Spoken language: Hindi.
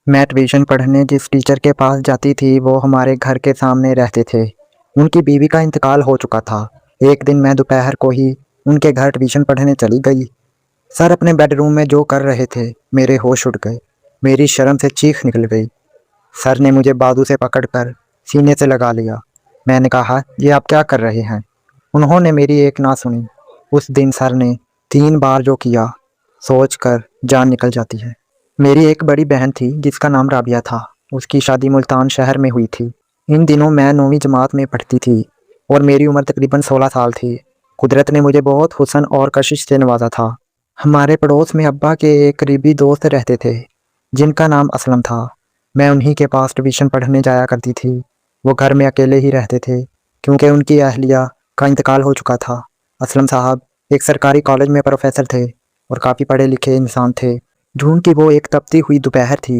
मैं ट्यूशन पढ़ने जिस टीचर के पास जाती थी वो हमारे घर के सामने रहते थे। उनकी बीवी का इंतकाल हो चुका था। एक दिन मैं दोपहर को ही उनके घर ट्यूशन पढ़ने चली गई। सर अपने बेडरूम में जो कर रहे थे मेरे होश उड़ गए। मेरी शर्म से चीख निकल गई। सर ने मुझे बाजू से पकड़कर सीने से लगा लिया। मैंने कहा, ये आप क्या कर रहे हैं? उन्होंने मेरी एक ना सुनी। उस दिन सर ने 3 बार जो किया सोच कर जान निकल जाती है। मेरी एक बड़ी बहन थी जिसका नाम राबिया था। उसकी शादी मुल्तान शहर में हुई थी। इन दिनों मैं 9वीं जमात में पढ़ती थी और मेरी उम्र तकरीबन 16 साल थी। कुदरत ने मुझे बहुत हुस्न और कशिश से नवाजा था। हमारे पड़ोस में अब्बा के एक करीबी दोस्त रहते थे जिनका नाम असलम था। मैं उन्हीं के पास ट्यूशन पढ़ने जाया करती थी। वो घर में अकेले ही रहते थे क्योंकि उनकी अहलिया का इंतकाल हो चुका था। असलम साहब एक सरकारी कॉलेज में प्रोफेसर थे और काफ़ी पढ़े लिखे इंसान थे। जून की वो एक तपती हुई दोपहर थी।